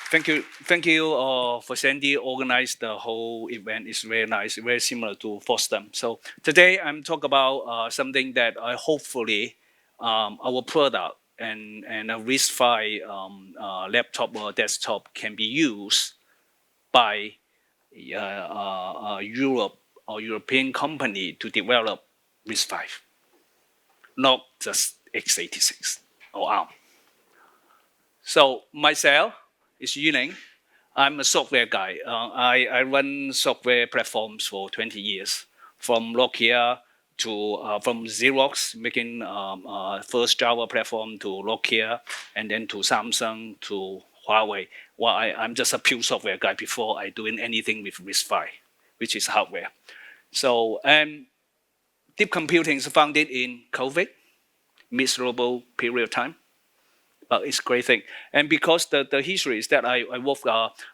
Thank you for Sandy organized the whole event. It's very nice, very similar to FOSDEM. So today I'm talking about something that hopefully our product and a RISC-V laptop or desktop can be used by Europe or European company to develop RISC-V, not just x86 or ARM. So myself is Liang. I'm a software guy. I run software platforms for 20 years, from Nokia to from Xerox, making first Java platform, to Nokia, and then to Samsung, to Huawei. Well, I'm just a pure software guy before I doing anything with RISC-V, which is hardware. So DeepComputing is founded in COVID, miserable period of time. But it's a great thing. And because the history is that I work,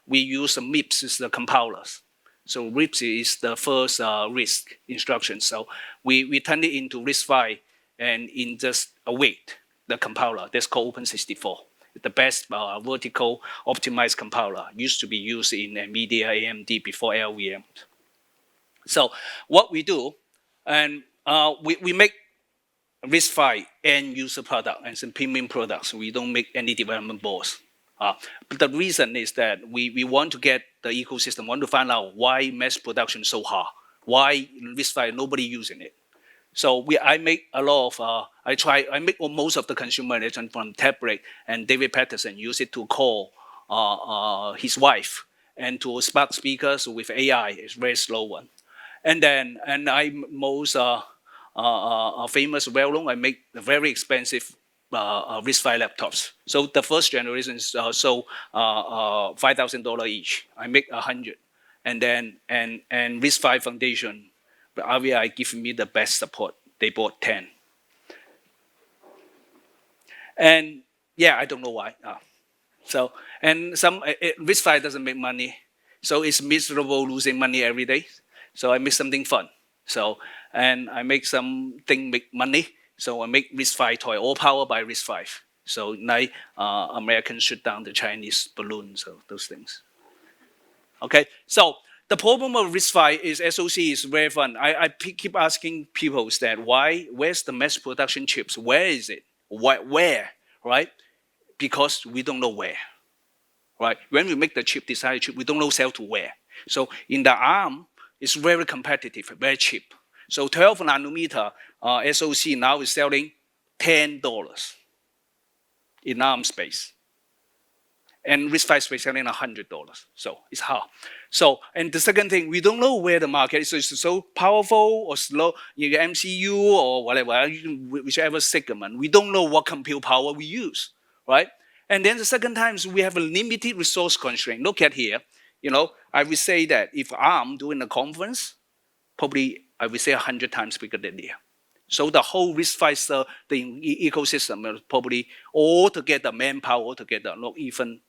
we use MIPS as the compilers. So MIPS is the first RISC instruction. So we turn it into RISC-V, and in just a week, the compiler, that's called Open64. The best vertical optimized compiler used to be used in NVIDIA, AMD before LVM. So what we do, and we make RISC-V end user product and some premium products. We don't make any development boards. But the reason is that we want to get the ecosystem, want to find out why mass production is so hard, why RISC-V nobody using it. So I make a lot of, I make most of the consumer electronics from tablet, and David Patterson use it to call his wife, and to smart speakers with AI. It's very slow one. And I most famous, well-known, I make very expensive RISC-V laptops. So the first generation is sold $5,000 each. I make 100, and RISC-V Foundation, RVI give me the best support. They bought 10, and yeah, I don't know why. So and RISC-V doesn't make money, so it's miserable losing money every day. So I make something fun. So and I make something make money. So I make RISC-V toy, all powered by RISC-V. So now Americans shoot down the Chinese balloons, so those things. Okay, so the problem of RISC-V is SoC is very fun. I keep asking people that where's the mass production chips? Where is it? Where, right? Because we don't know where, right? When we make the chip, design chip, we don't know sell to where. So in the ARM, it's very competitive, very cheap. So 12 nanometer SoC now is selling $10 in ARM space. And RISC-V space selling $100. So it's hard. So, and the second thing, we don't know where the market is. So it's so powerful or slow, you get MCU or whatever, whichever segment. We don't know what compute power we use, right? And then the second time, we have a limited resource constraint. Look at here. You know, I would say that if ARM doing a conference, probably I would say 100 times bigger than here. So the whole RISC-V the ecosystem is probably all together, manpower all together, not even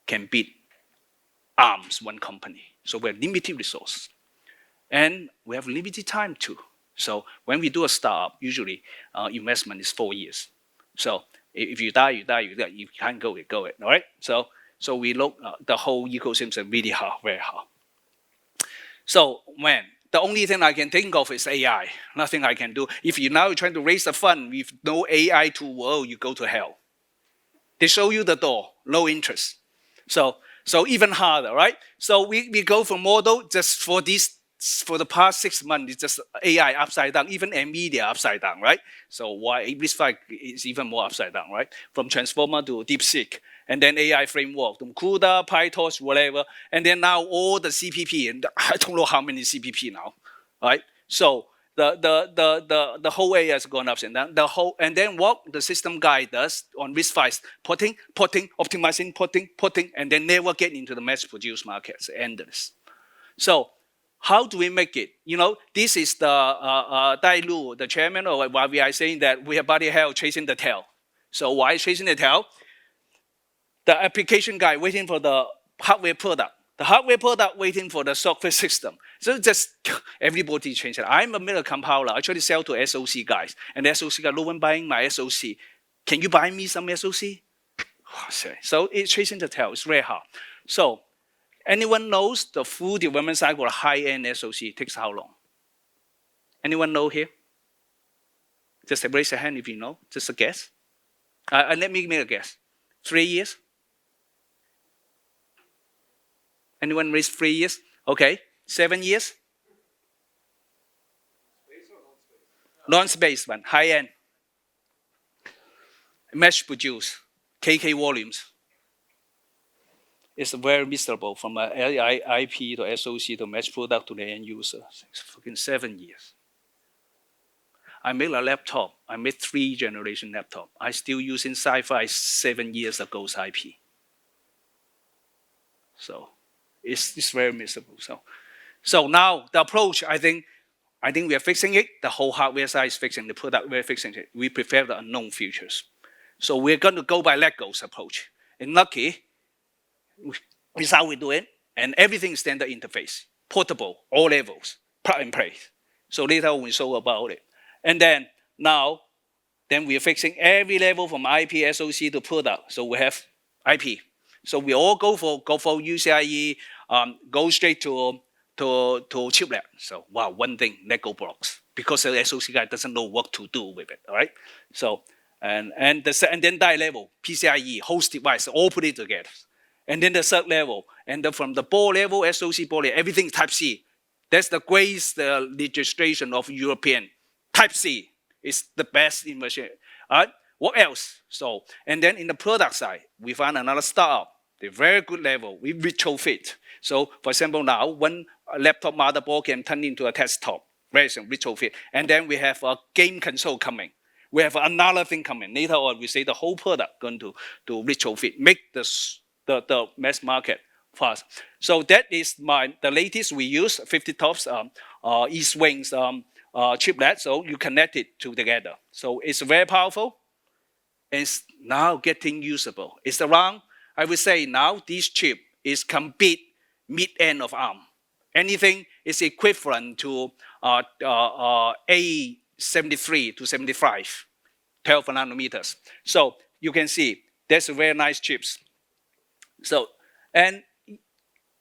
can beat ARM's one company. So we have limited resources. And we have limited time too. So when we do a startup, usually investment is 4 years. So if you die, you die, you can't go it, all right? So we look, the whole ecosystem is really hard, very hard. So the only thing I can think of is AI. Nothing I can do. If you're now trying to raise a fund with no AI tool, you go to hell. They show you the door, no interest. So even harder, right? So we go from model just for the past 6 months, it's just AI upside down, even NVIDIA upside down, right? So why RISC-V is even more upside down, right? From transformer to DeepSeek, and then AI framework, from CUDA, PyTorch, whatever, and then now all the CPP, and I don't know how many CPP now, right? So the whole AI has gone up and down. And then what the system guy does on RISC-V is putting, optimizing, putting, and then never get into the mass-produced markets, endless. So how do we make it? You know, this is the Dai Lu, the chairman, or why we are saying that we have body hell chasing the tail. So why chasing the tail? The application guy waiting for the hardware product. the hardware product waiting for the software system. So just everybody change it. I'm a middle compiler. I try to sell to SOC guys, and the SOC guy, no one buying my SOC. Can you buy me some SOC? So it's chasing the tail. It's very hard. So anyone knows the full development cycle of high-end SOC takes how long? Anyone know here? Just raise your hand if you know. Just a guess. Let me make a guess. 3 years? Anyone raise 3 years? Okay. 7 years? Non-space one. High-end. Mass produce. KK volumes. It's very miserable from IP to SOC to mass product to the end user. It's fucking 7 years. I made a laptop. I made 3-generation laptop. I still using sci-fi 7 years ago's IP. So it's very miserable. So now the approach, I think we are fixing it. The whole hardware side is fixing the product. We're fixing it. We prefer the unknown features. So we're going to go by Lego's approach. And lucky, is how we do it. And everything is standard interface, portable, all levels, plug and play. So later we show about it. And then now, we are fixing every level from IP, SOC to product. So we have IP. So we all go for UCIe, go straight to chiplet. So wow, one thing, Lego blocks, because the SOC guy doesn't know what to do with it. All right. So and then die level, PCIe, host device, all put it together. And then the third level, and then from the board level, SOC board level, everything Type C. That's the greatest legislation of European. Type C is the best in machine. All right. What else? So, and then in the product side, we found another startup. They're very good level. We retrofit. So, for example, now one laptop motherboard can turn into a desktop version, retrofit. And then we have a game console coming. We have another thing coming. Later on, we say the whole product going to retrofit, make the mass market fast. So that is the latest we use, 50 tops, East Wings chiplet. So you connect it together. So it's very powerful. It's now getting usable. It's around, I would say now this chip is complete mid-end of ARM. Anything is equivalent to A73 to 75, 12 nanometers. So you can see that's very nice chips. So, and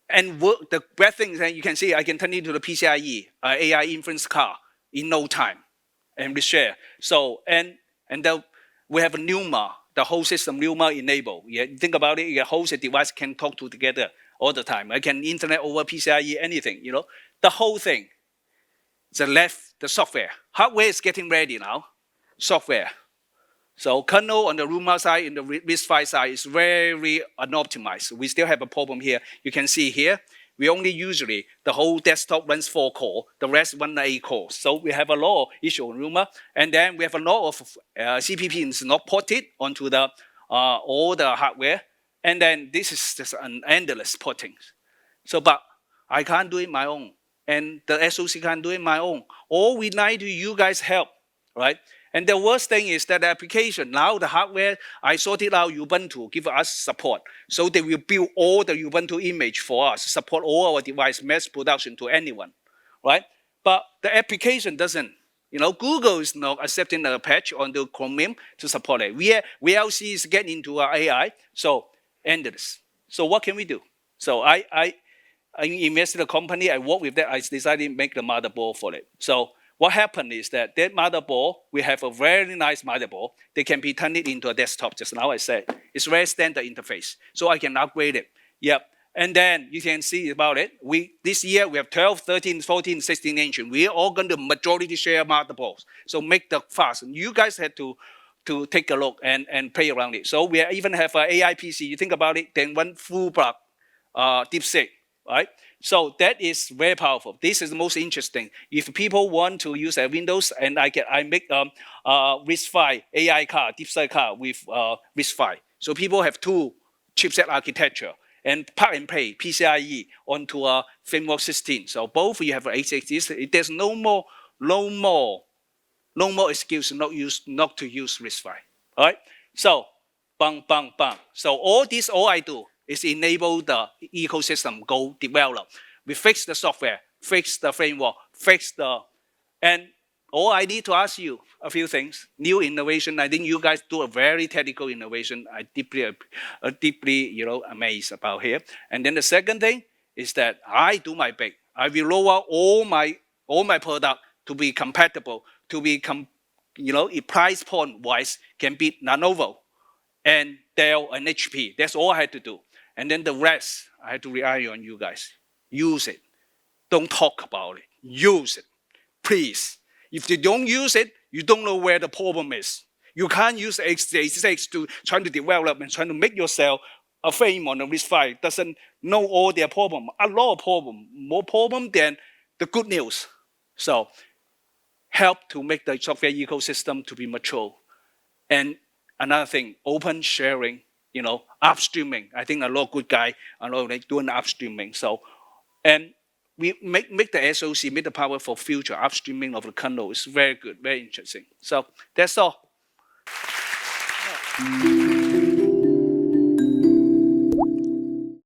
the bad thing is that you can see I can turn it into the PCIe, AI inference card in no time, and we share. So, we have a NUMA, the whole system NUMA enabled. Yeah, think about it, your host and device can talk together all the time. I can internet over PCIe, anything, you know. The whole thing, the software. Hardware is getting ready now, software. So kernel on the ROMA side, in the RISC-V side is very unoptimized. We still have a problem here. You can see here, we only usually, the whole desktop runs 4 core, the rest run 8 cores. So we have a lot of issue on ROMA, and then we have a lot of CPP is not ported onto the all the hardware, and then this is just an endless porting. So, but I can't do it my own, and the SOC can't do it my own. All we need to you guys help, right? And the worst thing is that the application, now the hardware, I sorted out Ubuntu, give us support. So they will build all the Ubuntu image for us, support all our device mass production to anyone, right? But the application doesn't. You know, Google is not accepting the patch on the Chromium to support it. VLC is getting into AI, so endless. So what can we do? So I invested in a company, I work with that, I decided to make the motherboard for it. So what happened is that motherboard, we have a very nice motherboard. They can be turned into a desktop, just now I said. It's very standard interface, so I can upgrade it. Yep. And then you can see about it. This year, we have 12, 13, 14, 16 inch. We're all going to majority share motherboards. So make the fast. You guys had to take a look and play around it. So we even have an AI PC. You think about it, then one full block DeepSeek, right? So that is very powerful. This is the most interesting. If people want to use a Windows, and I make RISC-V AI card, DeepSeek card with RISC-V. So people have 2 chipset architecture and plug and play PCIe onto a framework 16. So both you have x86. There's no more excuse not to use RISC-V. All right. So bang bang bang. So all I do. is enable the ecosystem go develop. We fix the software, fix the framework, and all I need to ask you a few things. New innovation, I think you guys do a very technical innovation. I deeply amazed about here. And then the second thing is that I do my bit. I will lower all my product to be compatible, to be price point wise can beat Lenovo and Dell and HP. That's all I had to do. And then the rest, I had to rely on you guys. Use it. Don't talk about it. Use it. Please. If you don't use it, you don't know where the problem is. You can't use x86 to try to develop and trying to make yourself a frame on a RISC-V. Doesn't know all their problem. A lot of problem. More problem than the good news. So help to make the software ecosystem to be mature. And another thing, open sharing, upstreaming. I think a lot of good guys are doing upstreaming. So, and we make the SoC, make the power for future upstreaming of the kernel. It's very good, very interesting. So that's all.